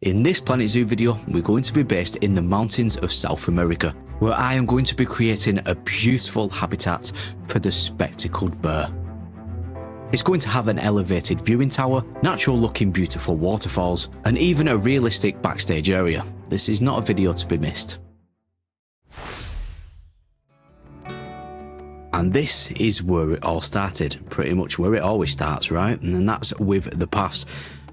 In this Planet Zoo video, we're going to be based in the mountains of South America, where I am going to be creating a beautiful habitat for the spectacled bear. It's going to have an elevated viewing tower, natural looking beautiful waterfalls, and even a realistic backstage area. This is not a video to be missed. And this is where it all started, pretty much where it always starts, right? And then that's with the paths.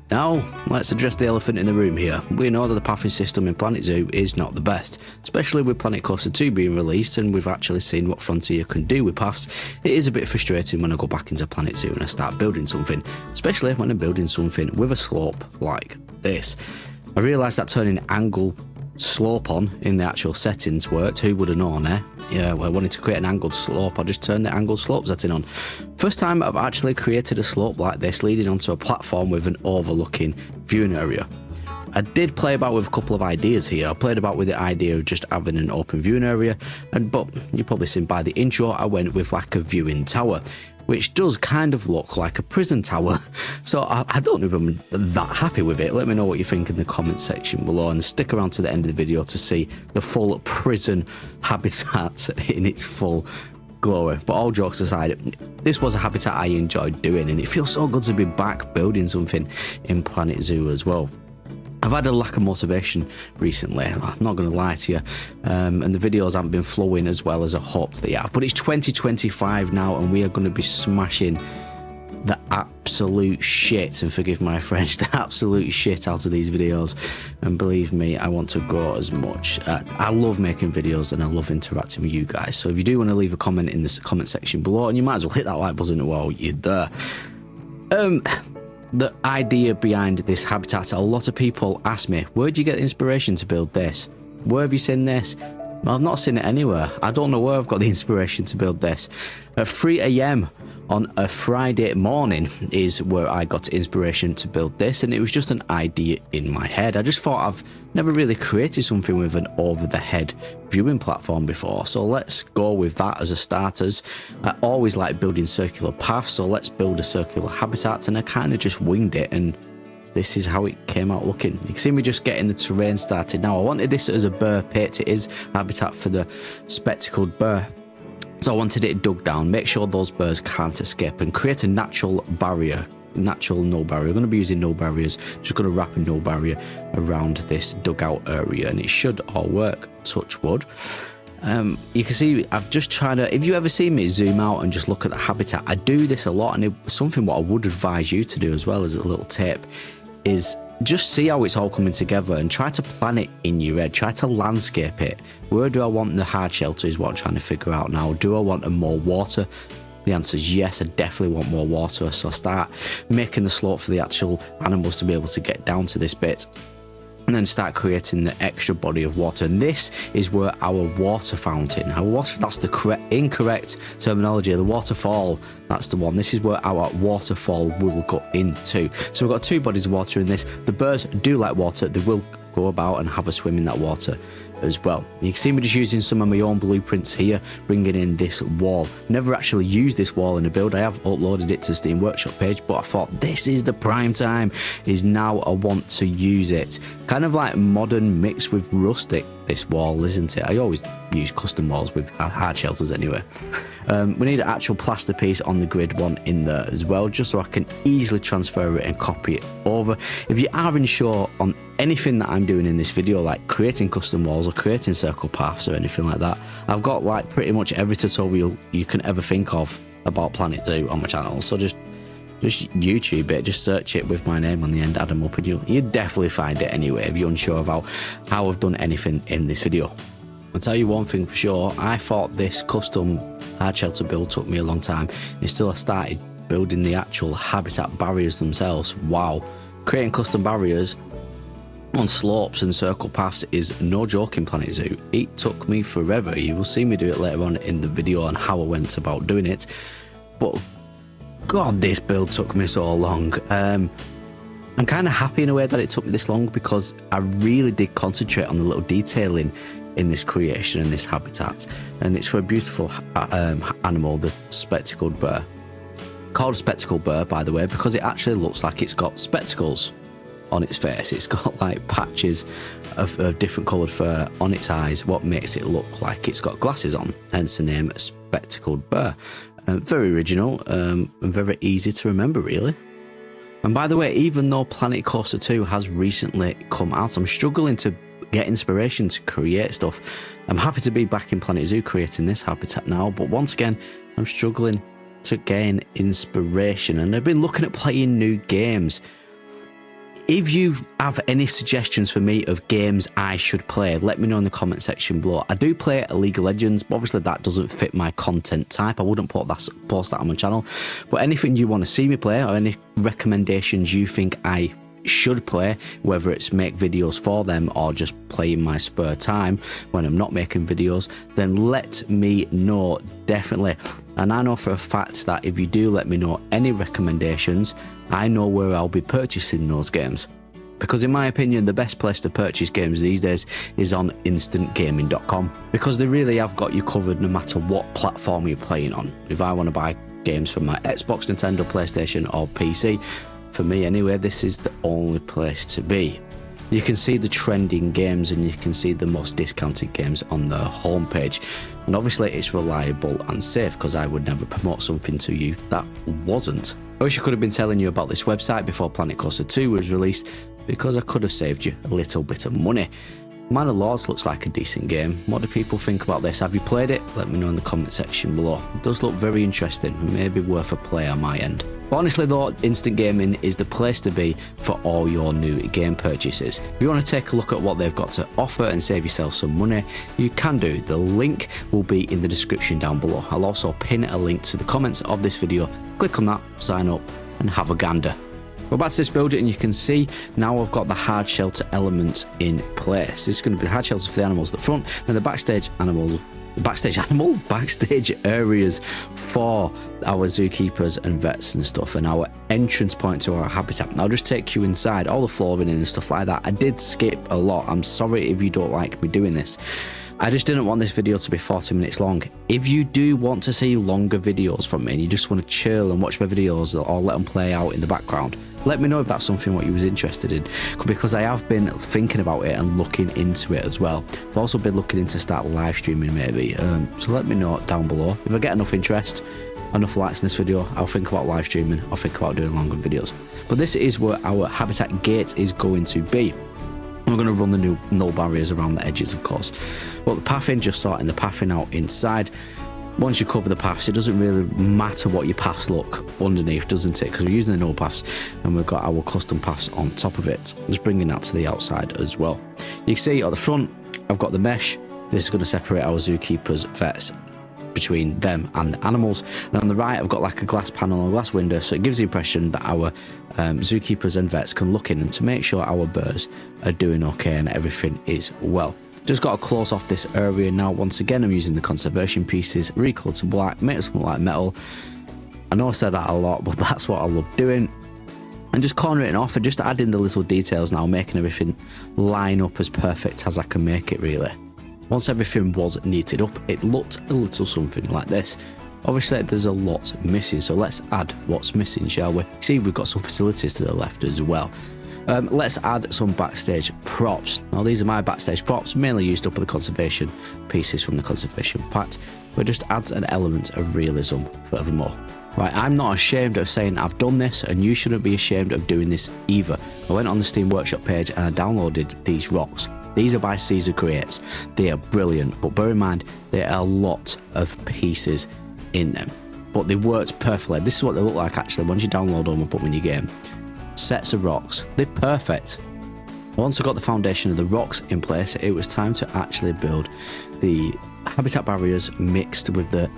Now, let's address the elephant in the room here. We know that the pathing system in Planet Zoo is not the best, especially with Planet Coaster 2 being released and we've actually seen what Frontier can do with paths. It is a bit frustrating when I go back into Planet Zoo and I start building something, especially when I'm building something with a slope like this. I realised that turning angle slope on in the actual settings worked. Who would have known, eh? Yeah, well, I wanted to create an angled slope. I just turned the angled slope setting on. First time I've actually created a slope like this leading onto a platform with an overlooking viewing area. I did play about with a couple of ideas here. I played about with the idea of just having an open viewing area, but you've probably seen by the intro I went with like a viewing tower, which does kind of look like a prison tower. So I don't know if I'm that happy with it. Let me know what you think in the comment section below and stick around to the end of the video to see the full prison habitat in its full glory. But all jokes aside, this was a habitat I enjoyed doing and it feels so good to be back building something in Planet Zoo as well. I've had a lack of motivation recently, I'm not going to lie to you, and the videos haven't been flowing as well as I hoped they have. But it's 2025 now and we are going to be smashing the absolute shit, and forgive my French, the absolute shit out of these videos. And believe me, I want to grow as much. I love making videos and I love interacting with you guys. So if you do want to leave a comment in the comment section below, and you might as well hit that like button while you're there. The idea behind this habitat, a lot of people ask me, where do you get the inspiration to build this? Where have you seen this? Well, I've not seen it anywhere. I don't know where I've got the inspiration to build this. At 3 AM on a Friday morning is where I got inspiration to build this, and it was just an idea in my head. I just thought I've never really created something with an over-the-head viewing platform before, so let's go with that as a starters. I always like building circular paths, so let's build a circular habitat, and I kind of just winged it, and this is how it came out looking. You can see me just getting the terrain started. Now I wanted this as a bear pit. It is habitat for the spectacled bear. So I wanted it dug down, make sure those birds can't escape and create a natural barrier, natural no barrier. I'm going to be using no barriers, just going to wrap a no barrier around this dugout area and it should all work, touch wood. You can see I've just tried to, if you ever see me zoom out and just look at the habitat, I do this a lot, and it's something what I would advise you to do as well as a little tip is just see how it's all coming together and try to plan it in your head. Try to landscape it. Where do I want the hard shelter is what I'm trying to figure out now. Do I want more water? The answer is yes, I definitely want more water. So I start making the slope for the actual animals to be able to get down to this bit, and then start creating the extra body of water. And this is where our water fountain, that's the incorrect terminology, the waterfall, that's the one. This is where our waterfall will go into. So we've got two bodies of water in this. The birds do like water, they will go about and have a swim in that water as well. You can see me just using some of my own blueprints here, bringing in this wall. Never actually used this wall in a build. I have uploaded it to the Steam Workshop page, but I thought this is the prime time, is now I want to use it. Kind of like modern mixed with rustic, this wall, isn't it? I always use custom walls with hard shelters anyway. We need an actual plaster piece on the grid one in there as well, just so I can easily transfer it and copy it over. If you are unsure on anything that I'm doing in this video, like creating custom walls or creating circle paths or anything like that, I've got like pretty much every tutorial you can ever think of about Planet Zoo on my channel. So just YouTube it, just search it with my name on the end, Adamup, and you'd definitely find it anyway if you're unsure about how I've done anything in this video. I'll tell you one thing for sure, I thought this custom hard shelter build took me a long time, and still I started building the actual habitat barriers themselves. Wow, creating custom barriers on slopes and circle paths is no joke in Planet Zoo. It took me forever. You will see me do it later on in the video on how I went about doing it, but god, this build took me so long. I'm kind of happy in a way that it took me this long, because I really did concentrate on the little detailing in this creation and this habitat, and it's for a beautiful animal, the spectacled bear. Called a spectacled bear, by the way, because it actually looks like it's got spectacles. on its face. It's got like patches of different coloured fur on its eyes, what makes it look like it's got glasses on, hence the name Spectacled Bear. Very original and very easy to remember, really. And by the way, even though Planet Coaster 2 has recently come out, I'm struggling to get inspiration to create stuff. I'm happy to be back in planetzoo creating this habitat now, but once again, I'm struggling to gain inspiration, and I've been looking at playing new games. If you have any suggestions for me of games I should play, let me know in the comment section below. I do play League of Legends, but obviously that doesn't fit my content type. I wouldn't post that on my channel. But anything you want to see me play, or any recommendations you think I should play, whether it's make videos for them or just play in my spare time when I'm not making videos, then let me know, definitely. And I know for a fact that if you do let me know any recommendations, I know where I'll be purchasing those games. Because in my opinion, the best place to purchase games these days is on instantgaming.com, because they really have got you covered no matter what platform you're playing on. If I want to buy games for my Xbox, Nintendo, PlayStation or PC, for me anyway, this is the only place to be. You can see the trending games and you can see the most discounted games on the homepage. And obviously it's reliable and safe, because I would never promote something to you that wasn't. I wish I could have been telling you about this website before Planet Coaster 2 was released, because I could have saved you a little bit of money. Man of Lords looks like a decent game. What do people think about this? Have you played it? Let me know in the comment section below. It does look very interesting and maybe worth a play on my end. But honestly though, Instant Gaming is the place to be for all your new game purchases. If you want to take a look at what they've got to offer and save yourself some money, you can do. The link will be in the description down below. I'll also pin a link to the comments of this video. Click on that, sign up and have a gander. Go back to this build, and you can see now I've got the hard shelter element in place. This is going to be hard shelter for the animals at the front, and the backstage areas for our zookeepers and vets and stuff, and our entrance point to our habitat. And I'll just take you inside, all the flooring and stuff like that. I did skip a lot. I'm sorry if you don't like me doing this. I just didn't want this video to be 40 minutes long. If you do want to see longer videos from me and you just want to chill and watch my videos or let them play out in the background, let me know if that's something what you was interested in, because I have been thinking about it and looking into it as well. I've also been looking into start live streaming maybe, so let me know down below. If I get enough interest, enough likes in this video, I'll think about live streaming, I'll think about doing longer videos. But this is where our habitat gate is going to be. We're going to run the new null barriers around the edges, of course. But the pathing, just sorting the pathing out inside. Once you cover the paths, it doesn't really matter what your paths look underneath, doesn't it? Because we're using the null paths and we've got our custom paths on top of it. Just bringing that to the outside as well. You can see at the front, I've got the mesh. This is going to separate our zookeepers, vets, between them and the animals. And on the right, I've got like a glass panel and a glass window, so it gives the impression that our zookeepers and vets can look in and to make sure our birds are doing okay and everything is well. Just got to close off this area now. Once again, I'm using the conservation pieces, recoloured to black, make it look like metal. I know I said that a lot, but that's what I love doing. And just cornering it off and just adding the little details now, making everything line up as perfect as I can make it, really. Once everything was knitted up, it looked a little something like this. Obviously, there's a lot missing, so let's add what's missing, shall we? See, we've got some facilities to the left as well. Let's add some backstage props. Now, these are my backstage props, mainly used up with the conservation pieces from the conservation pack, but it just adds an element of realism furthermore. Right, I'm not ashamed of saying I've done this, and you shouldn't be ashamed of doing this either. I went on the Steam Workshop page and I downloaded these rocks. These are by Caesar Creates. They are brilliant, but bear in mind, there are a lot of pieces in them, but they worked perfectly. This is what they look like actually once you download them and put them in your game. Sets of rocks, they're perfect. Once I got the foundation of the rocks in place, it was time to actually build the habitat barriers mixed with the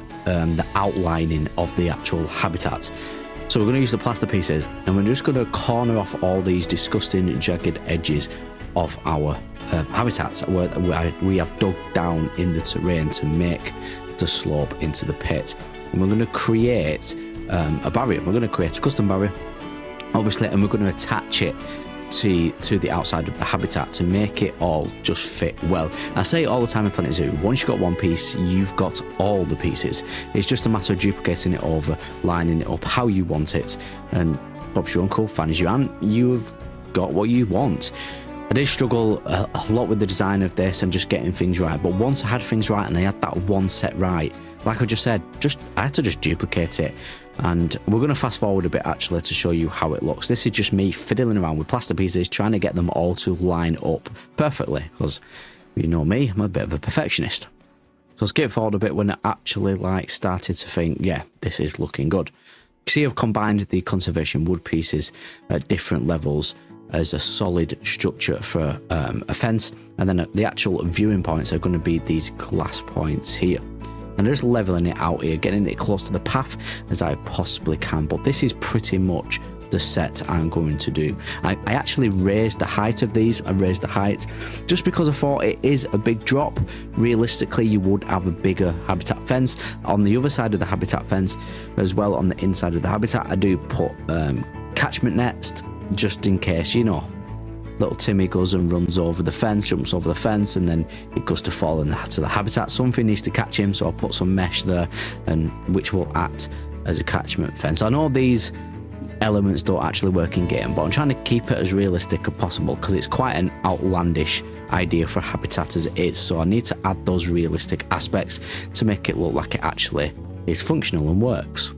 outlining of the actual habitat. So we're going to use the plaster pieces and we're just going to corner off all these disgusting jagged edges of our habitats where we have dug down in the terrain to make the slope into the pit. And we're going to create a barrier. We're going to create a custom barrier, obviously, and we're going to attach it to the outside of the habitat to make it all just fit well. I say it all the time in planetzoo, once you've got one piece, you've got all the pieces. It's just a matter of duplicating it over, lining it up how you want it, and Bob's your uncle, fan is your aunt. You've got what you want. I did struggle a lot with the design of this and just getting things right, but once I had things right and I had that one set right, like I just said, I had to just duplicate it. And we're going to fast forward a bit actually to show you how it looks. This is just me fiddling around with plaster pieces, trying to get them all to line up perfectly, because you know me, I'm a bit of a perfectionist. So skip forward a bit when I actually started to think, yeah, this is looking good. You see I've combined the conservation wood pieces at different levels as a solid structure for a fence, and then the actual viewing points are going to be these glass points here. And I'm just leveling it out here, getting it close to the path as I possibly can, but this is pretty much the set I'm going to do. I actually raised the height of these. I raised the height just because I thought it is a big drop. Realistically, you would have a bigger habitat fence. On the other side of the habitat fence, as well on the inside of the habitat, I do put catchment nets, just in case, you know, little Timmy goes and runs over the fence, jumps over the fence, and then it goes to fall into the habitat. Something needs to catch him, so I'll put some mesh there, and which will act as a catchment fence. I know these elements don't actually work in game, but I'm trying to keep it as realistic as possible because it's quite an outlandish idea for habitat as it is, so I need to add those realistic aspects to make it look like it actually is functional and works.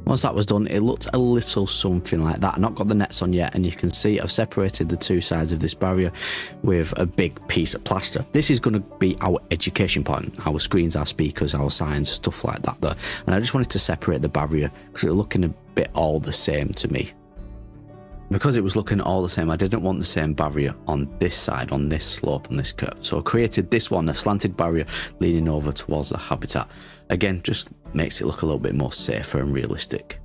Once that was done, it looked a little something like that. I've not got the nets on yet, and you can see I've separated the two sides of this barrier with a big piece of plaster. This is going to be our education point, our screens, our speakers, our signs, stuff like that there. And I just wanted to separate the barrier because it was looking a bit all the same to me. Because it was looking all the same, I didn't want the same barrier on this side, on this slope, on this curve. So I created this one, a slanted barrier leaning over towards the habitat. Again, just makes it look a little bit more safer and realistic.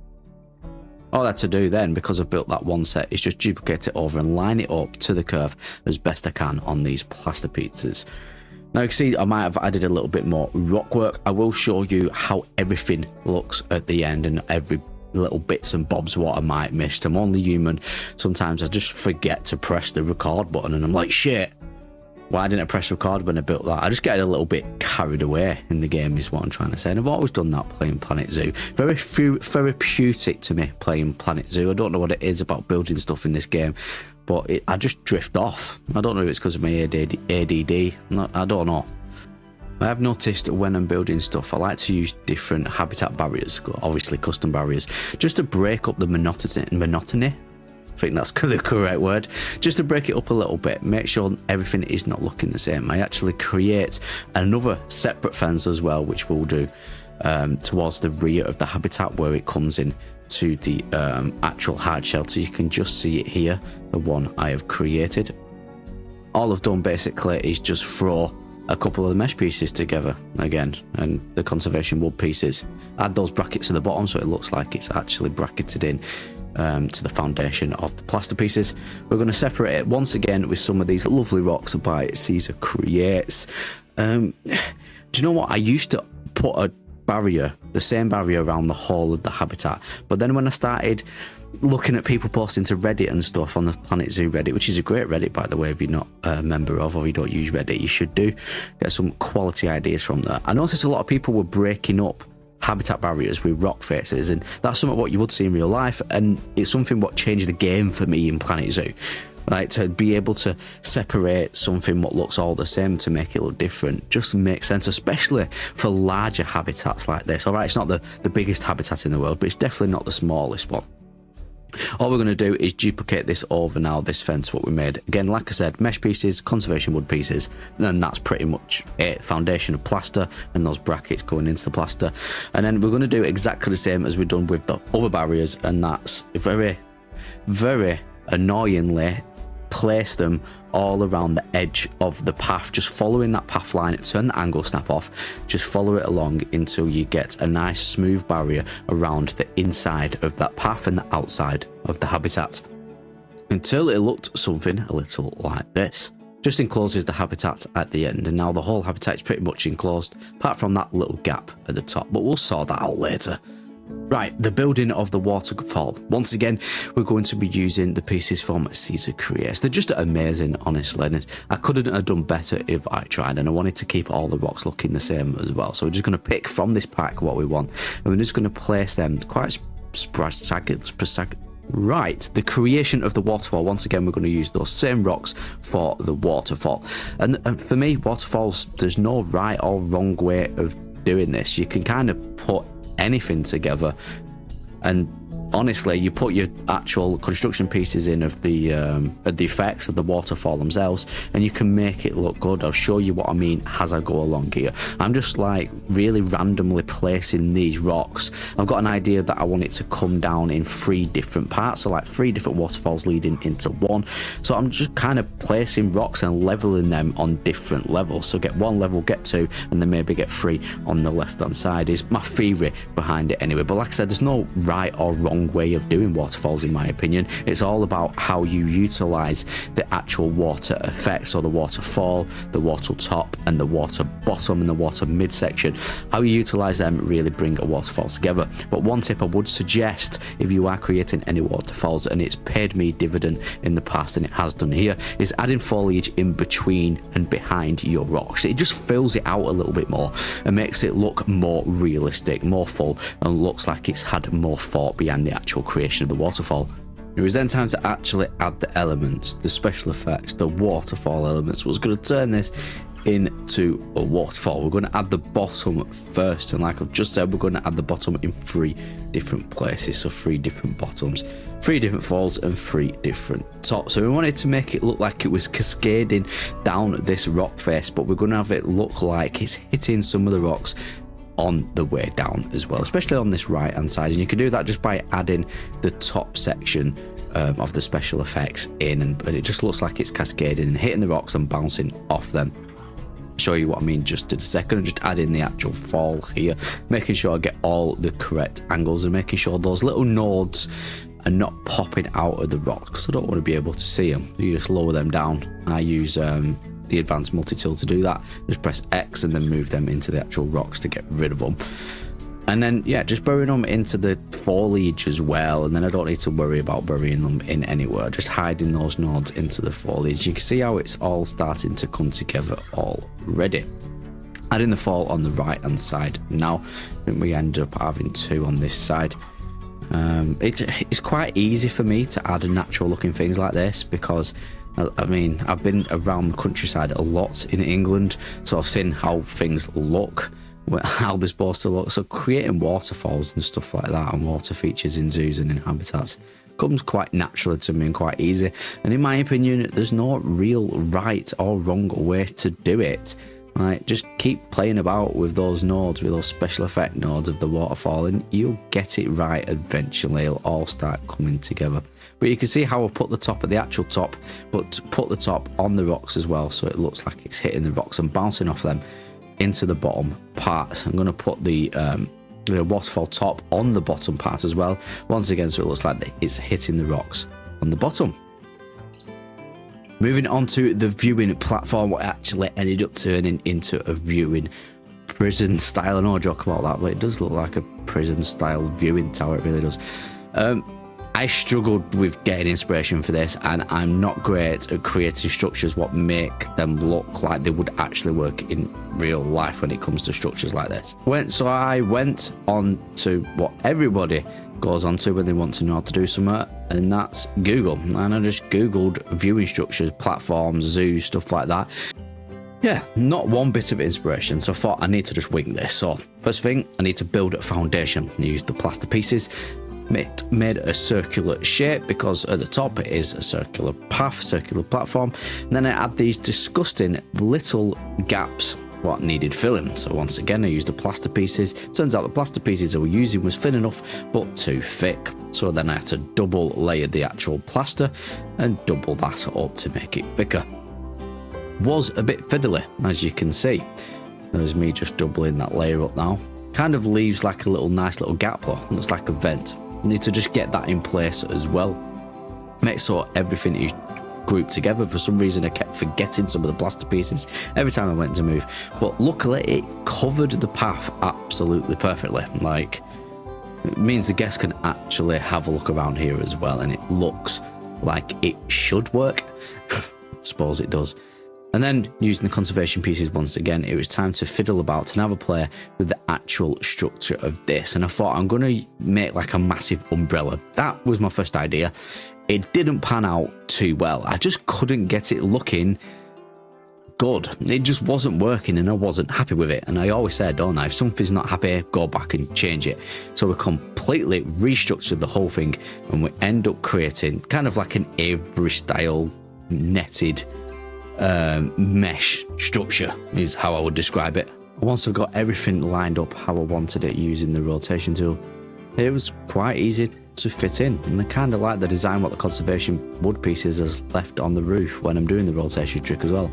All I had to do then, because I've built that one set, is just duplicate it over and line it up to the curve as best I can on these plaster pieces. Now you can see I might have added a little bit more rock work. I will show you how everything looks at the end and every little bits and bobs what I might miss. I'm only human. Sometimes I just forget to press the record button and I'm like, shit, why didn't I press record when I built that? I just get a little bit carried away in the game is what I'm trying to say, and I've always done that playing planetzoo. Very therapeutic to me playing planetzoo. I don't know what it is about building stuff in this game, but I just drift off. I don't know if it's because of my ADD. I don't know. I have noticed when I'm building stuff, I like to use different habitat barriers, obviously custom barriers, just to break up the monotony. I think that's the correct word. Just to break it up a little bit, make sure everything is not looking the same. I actually create another separate fence as well, which we'll do towards the rear of the habitat where it comes in to the actual hard shelter. You can just see it here, the one I have created. All I've done basically is just throw a couple of the mesh pieces together again, and the conservation wood pieces. Add those brackets to the bottom so it looks like it's actually bracketed in to the foundation of the plaster pieces. We're going to separate it once again with some of these lovely rocks by Caesar Creates. Do you know what? I used to put a barrier, the same barrier around the whole of the habitat, but then when I started looking at people posting to Reddit and stuff on the planetzoo Reddit, which is a great Reddit by the way, if you're not a member of or you don't use Reddit, you should do. Get some quality ideas from there. I noticed a lot of people were breaking up habitat barriers with rock faces, and that's something what you would see in real life, and it's something what changed the game for me in planetzoo. Like, to be able to separate something what looks all the same to make it look different just makes sense, especially for larger habitats like this. Alright, it's not the biggest habitat in the world, but it's definitely not the smallest one. All we're going to do is duplicate this over now, this fence what we made. Again, like I said, mesh pieces, conservation wood pieces, and that's pretty much it. Foundation of plaster and those brackets going into the plaster. And then we're going to do exactly the same as we've done with the other barriers, and that's very, very annoyingly place them all around the edge of the path, just following that path line. Turn the angle snap off, just follow it along until you get a nice smooth barrier around the inside of that path and the outside of the habitat until it looked something a little like this. Just encloses the habitat at the end, and now the whole habitat is pretty much enclosed apart from that little gap at the top, but we'll sort that out later. Right, the building of the waterfall. Once again, we're going to be using the pieces from Caesar Creates. They're just amazing, honestly. And I couldn't have done better if I tried, and I wanted to keep all the rocks looking the same as well. So we're just going to pick from this pack what we want, and we're just going to place them quite Right, the creation of the waterfall. Once again, we're going to use those same rocks for the waterfall. And for me, waterfalls, there's no right or wrong way of doing this. You can kind of put anything together, and honestly, you put your actual construction pieces in of the effects of the waterfall themselves, and you can make it look good. I'll show you what I mean as I go along here. I'm just like really randomly placing these rocks. I've got an idea that I want it to come down in 3 different parts, so like 3 different waterfalls leading into one. So I'm just kind of placing rocks and leveling them on different levels. So get 1 level, get 2, and then maybe get 3 on the left hand side is my theory behind it anyway. But like I said, there's no right or wrong way of doing waterfalls in my opinion. It's all about how you utilize the actual water effects, so the waterfall, the water top, and the water bottom and the water midsection. How you utilize them really bring a waterfall together. But one tip I would suggest if you are creating any waterfalls, and it's paid me dividend in the past and it has done here, is adding foliage in between and behind your rocks. It just fills it out a little bit more and makes it look more realistic, more full, and looks like it's had more thought behind the actual creation of the waterfall. It was then time to actually add the elements, the special effects, the waterfall elements. Was going to turn this into a waterfall. We're going to add the bottom first, and like I've just said, we're going to add the bottom in 3 different places. So 3 different bottoms, 3 different falls, and 3 different tops. So we wanted to make it look like it was cascading down this rock face, but we're going to have it look like it's hitting some of the rocks on the way down as well, especially on this right hand side. And you can do that just by adding the top section of the special effects in, and it just looks like it's cascading and hitting the rocks and bouncing off them. Show you what I mean just in a second. Just add in the actual fall here, making sure I get all the correct angles and making sure those little nodes are not popping out of the rocks, because I don't want to be able to see them. You just lower them down. I use the advanced multi-tool to do that. Just press X and then move them into the actual rocks to get rid of them. And then yeah, just burying them into the foliage as well, and then I don't need to worry about burying them in anywhere, just hiding those nodes into the foliage. You can see how it's all starting to come together already. Adding the fall on the right hand side now, I think we end up having 2 on this side. It's quite easy for me to add natural looking things like this, because I mean, I've been around the countryside a lot in England, so I've seen how things look, how they're supposed to look. So creating waterfalls and stuff like that, and water features in zoos and in habitats, comes quite naturally to me and quite easy. And in my opinion, there's no real right or wrong way to do it. Like, just keep playing about with those nodes, with those special effect nodes of the waterfall, and you'll get it right eventually. It'll all start coming together. But you can see how I put the top at the actual top, but put the top on the rocks as well, so it looks like it's hitting the rocks and bouncing off them into the bottom parts. I'm going to put the waterfall top on the bottom part as well, once again, so it looks like it's hitting the rocks on the bottom. Moving on to the viewing platform, what actually ended up turning into a viewing prison style. I know I joke about that, but it does look like a prison style viewing tower, it really does. I struggled with getting inspiration for this, and I'm not great at creating structures what make them look like they would actually work in real life when it comes to structures like this. So I went on to what everybody goes on to when they want to know how to do something, and that's Google. And I just Googled viewing structures, platforms, zoos, stuff like that. Yeah, not one bit of inspiration, so I thought I need to just wing this. So first thing, I need to build a foundation. I used the plaster pieces, made a circular shape, because at the top it is a circular path, circular platform. And then I add these disgusting little gaps what needed filling. So once again, I used the plaster pieces. Turns out the plaster pieces I was using was thin enough but too thick, so then I had to double layer the actual plaster and double that up to make it thicker. Was a bit fiddly, as you can see. There's me just doubling that layer up now. Kind of leaves like a little nice little gap though, looks like a vent. Need to just get that in place as well. Make sure everything is grouped together. For some reason I kept forgetting some of the plaster pieces every time I went to move, but luckily it covered the path absolutely perfectly. Like, it means the guests can actually have a look around here as well, and it looks like it should work. I suppose it does. And then, using the conservation pieces once again, it was time to fiddle about and have a play with the actual structure of this. And I thought, I'm going to make like a massive umbrella. That was my first idea. It didn't pan out too well. I just couldn't get it looking good. It just wasn't working and I wasn't happy with it. And I always said, don't I, if something's not happy, go back and change it. So we completely restructured the whole thing and we end up creating kind of like an Avery style netted mesh structure is how I would describe it. Once I got everything lined up how I wanted it using the rotation tool, it was quite easy to fit in, and I kind of like the design what the conservation wood pieces has left on the roof when I'm doing the rotation trick as well.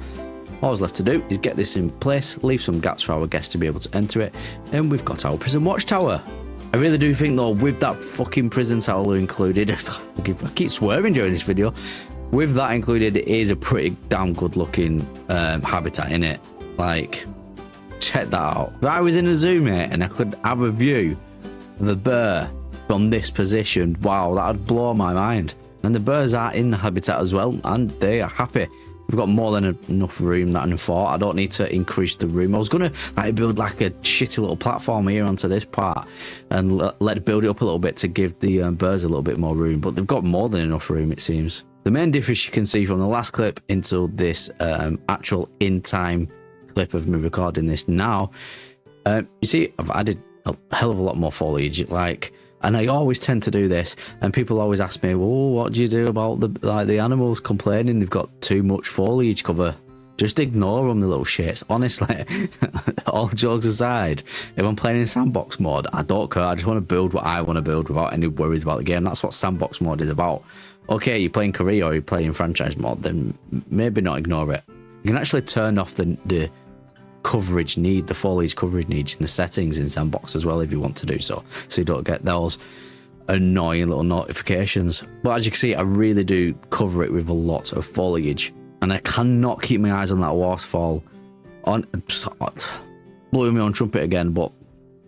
All I was left to do is get this in place, leave some gaps for our guests to be able to enter it, and we've got our prison watchtower. I really do think though, with that fucking prison tower included, I keep swearing during this video, with that included, it is a pretty damn good looking habitat in it. Like, check that out. If I was in a zoo, mate, and I could have a view of a bear from this position, wow, that would blow my mind. And the birds are in the habitat as well, and they are happy. We've got more than enough room that I thought. I don't need to increase the room. I was gonna build like a shitty little platform here onto this part and let it build it up a little bit to give the birds a little bit more room, but they've got more than enough room, it seems. The main difference you can see from the last clip into this actual in-time clip of me recording this now, you see I've added a hell of a lot more foliage, and I always tend to do this, and people always ask me, well, what do you do about the animals complaining they've got too much foliage cover? Just ignore them, the little shits. Honestly, all jokes aside, if I'm playing in sandbox mode, I don't care. I just want to build what I want to build without any worries about the game. That's what sandbox mode is about. Okay, you're playing career or you're playing franchise mode, then maybe not ignore it. You can actually turn off the coverage need, the foliage coverage needs in the settings in sandbox as well if you want to do so you don't get those annoying little notifications. But as you can see, I really do cover it with a lot of foliage, and I cannot keep my eyes on that waterfall. Blowing my own trumpet again, but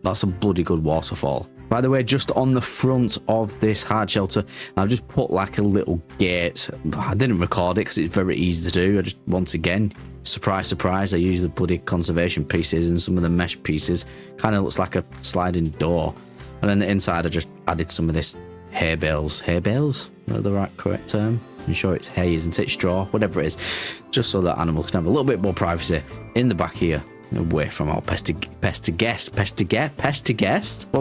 that's a bloody good waterfall. By the way, just on the front of this hard shelter, I've just put like a little gate. I didn't record it because it's very easy to do. I just, once again, surprise, surprise, I use the bloody conservation pieces and some of the mesh pieces. Kind of looks like a sliding door. And then the inside, I just added some of this hay bales. Hay bales? Is that the right correct term? I'm sure it's hay, isn't it? Straw, whatever it is. Just so that animals can have a little bit more privacy in the back here, away from our pesty guests. What's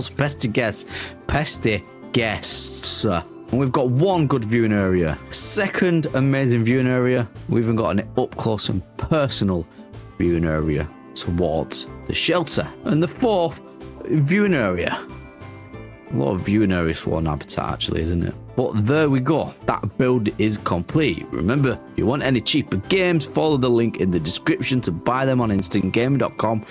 pesty guests? Pesty guests. And we've got one good viewing area. Second amazing viewing area. We've even got an up close and personal viewing area towards the shelter. And the fourth viewing area. A lot of viewing areas for one habitat actually, isn't it? But there we go. That build is complete. Remember, if you want any cheaper games, follow the link in the description to buy them on instantgaming.com.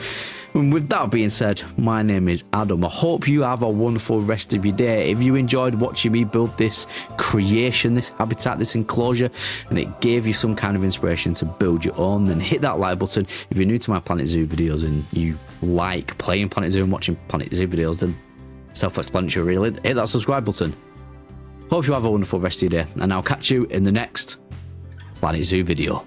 And with that being said, my name is Adam. I hope you have a wonderful rest of your day. If you enjoyed watching me build this creation, this habitat, this enclosure, and it gave you some kind of inspiration to build your own, then hit that like button. If you're new to my planetzoo videos and you like playing planetzoo and watching planetzoo videos, then self-explanatory really, hit that subscribe button. Hope you have a wonderful rest of your day, and I'll catch you in the next planetzoo video.